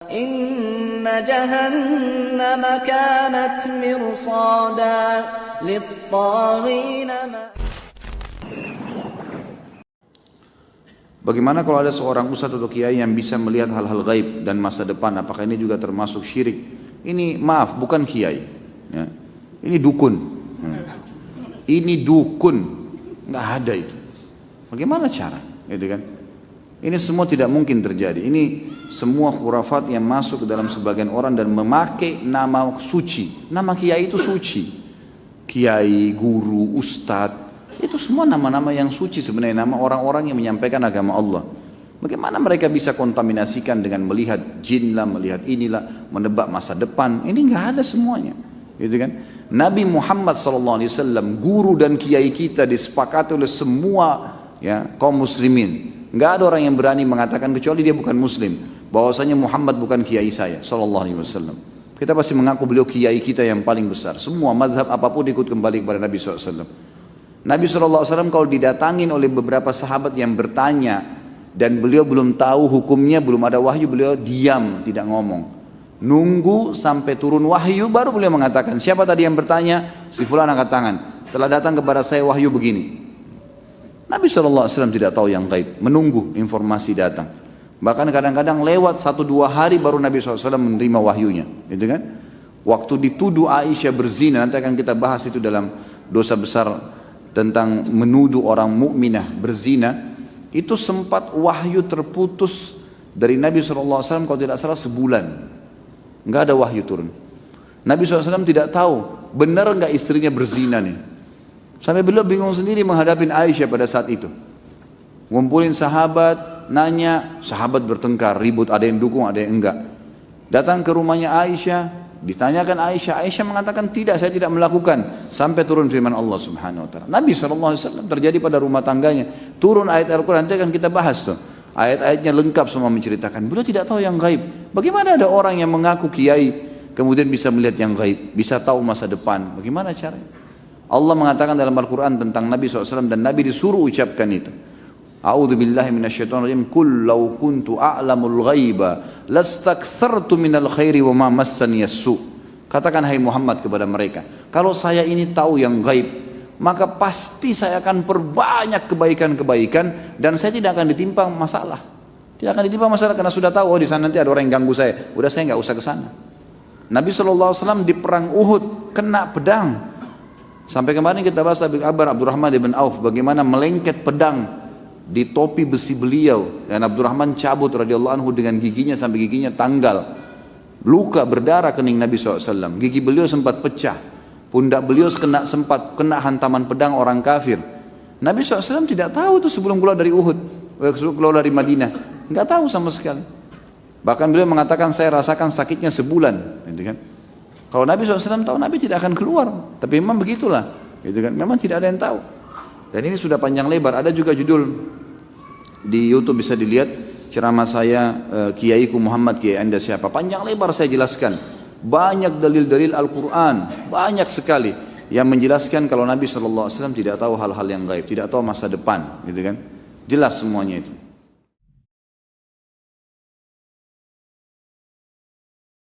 Inna jahannam kanat mirsada lit-taghina. Bagaimana kalau ada seorang ustadz atau kiai yang bisa melihat hal-hal gaib dan masa depan? Apakah ini juga termasuk syirik? Ini maaf, bukan kiai, ya. Ini dukun. Ini dukun, nggak ada itu. Bagaimana cara? Gitu kan? Ini semua tidak mungkin terjadi. Ini semua khurafat yang masuk ke dalam sebagian orang dan memakai nama suci. Nama kiai itu suci. Kiai, guru, ustadz, itu semua nama-nama yang suci sebenarnya, nama orang-orang yang menyampaikan agama Allah. Bagaimana mereka bisa kontaminasikan dengan melihat jin lah, melihat inilah, menebak masa depan? Ini nggak ada semuanya, gitu kan? Nabi Muhammad SAW, guru dan kiai kita, disepakati oleh semua ya kaum muslimin. Nggak ada orang yang berani mengatakan, kecuali dia bukan muslim, bahwasanya Muhammad bukan kiai saya SAW. Kita pasti mengaku beliau kiai kita yang paling besar. Semua mazhab apapun ikut kembali kepada Nabi SAW. Nabi SAW kalau didatangin oleh beberapa sahabat yang bertanya dan beliau belum tahu hukumnya, belum ada wahyu, beliau diam, tidak ngomong. Nunggu sampai turun wahyu baru beliau mengatakan, siapa tadi yang bertanya? Si fulan angkat tangan. Telah datang kepada saya wahyu begini. Nabi SAW tidak tahu yang gaib, menunggu informasi datang. Bahkan kadang-kadang lewat 1-2 hari baru Nabi SAW menerima wahyunya, gitu kan? Waktu dituduh Aisyah berzina, nanti akan kita bahas itu dalam dosa besar tentang menuduh orang mukminah berzina, itu sempat wahyu terputus dari Nabi SAW kalau tidak salah sebulan, nggak ada wahyu turun. Nabi SAW tidak tahu benar nggak istrinya berzina nih, sampai beliau bingung sendiri menghadapi Aisyah pada saat itu. Ngumpulin sahabat, nanya, sahabat bertengkar, ribut, ada yang dukung, ada yang enggak. Datang ke rumahnya Aisyah, ditanyakan Aisyah, Aisyah mengatakan tidak, saya tidak melakukan. Sampai turun firman Allah Subhanahu Wa Taala. Nabi SAW terjadi pada rumah tangganya. Turun ayat Al-Quran, nanti akan kita bahas tuh. Ayat-ayatnya lengkap semua menceritakan. Beliau tidak tahu yang gaib. Bagaimana ada orang yang mengaku kiai, kemudian bisa melihat yang gaib, bisa tahu masa depan? Bagaimana caranya? Allah mengatakan dalam Al-Quran tentang Nabi SAW, dan Nabi disuruh ucapkan itu. A'udzu billahi minasyaitonir rajim. Qul law kuntu a'lamul ghaiba lastakthartu minal khairi wa ma massani as-su. Katakan hai Muhammad kepada mereka, kalau saya ini tahu yang gaib, maka pasti saya akan perbanyak kebaikan-kebaikan dan saya tidak akan ditimpa masalah. Tidak akan ditimpa masalah karena sudah tahu, oh di sana nanti ada orang yang ganggu saya. Udah, saya enggak usah ke sana. Nabi SAW di perang Uhud kena pedang. Sampai kemarin kita bahas kabar Abdurrahman ibn Auf, bagaimana melengket pedang di topi besi beliau, dan Abdurrahman cabut radhiyallahu anhu dengan giginya sampai giginya tanggal, luka berdarah kening Nabi SAW. Gigi beliau sempat pecah, pundak beliau sempat kena hantaman pedang orang kafir. Nabi SAW tidak tahu itu sebelum keluar dari Uhud, sebelum keluar dari Madinah, nggak tahu sama sekali. Bahkan beliau mengatakan, saya rasakan sakitnya sebulan, gitu kan. Kalau Nabi SAW tahu, Nabi tidak akan keluar. Tapi memang begitulah, gitu kan. Memang tidak ada yang tahu. Dan ini sudah panjang lebar. Ada juga judul di YouTube, bisa dilihat ceramah saya, Kiaiku Muhammad, Kiai Anda siapa. Panjang lebar saya jelaskan. Banyak dalil-dalil Al-Quran, banyak sekali yang menjelaskan kalau Nabi SAW tidak tahu hal-hal yang gaib, tidak tahu masa depan, gitu kan. Jelas semuanya itu.